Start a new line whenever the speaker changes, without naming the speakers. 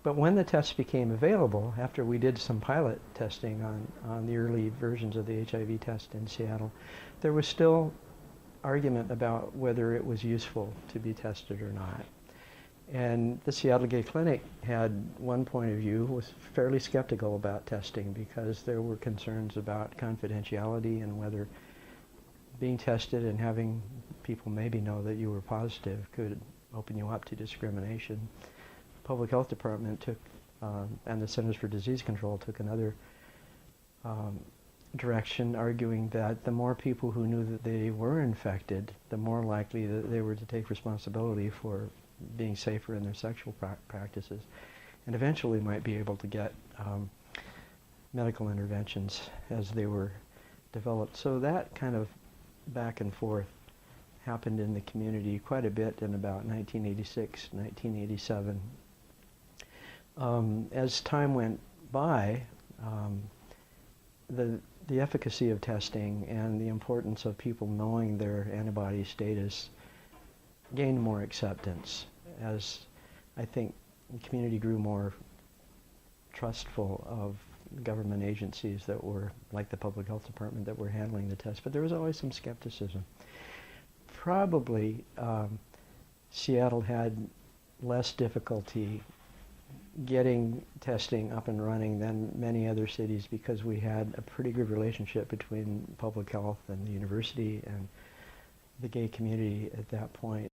But when the tests became available, after we did some pilot testing on the early versions of the HIV test in Seattle, there was still argument about whether it was useful to be tested or not. And the Seattle Gay Clinic had one point of view, was fairly skeptical about testing because there were concerns about confidentiality and whether being tested and having people maybe know that you were positive could open you up to discrimination. Public Health Department took, and the Centers for Disease Control took another direction, arguing that the more people who knew that they were infected, the more likely that they were to take responsibility for being safer in their sexual practices, and eventually might be able to get medical interventions as they were developed. So that kind of back and forth happened in the community quite a bit in about 1986, 1987. As time went by, the efficacy of testing and the importance of people knowing their antibody status gained more acceptance as I think the community grew more trustful of government agencies that were, like the Public Health Department, that were handling the test. But there was always some skepticism. Probably Seattle had less difficulty getting testing up and running than many other cities because we had a pretty good relationship between public health and the university and the gay community at that point.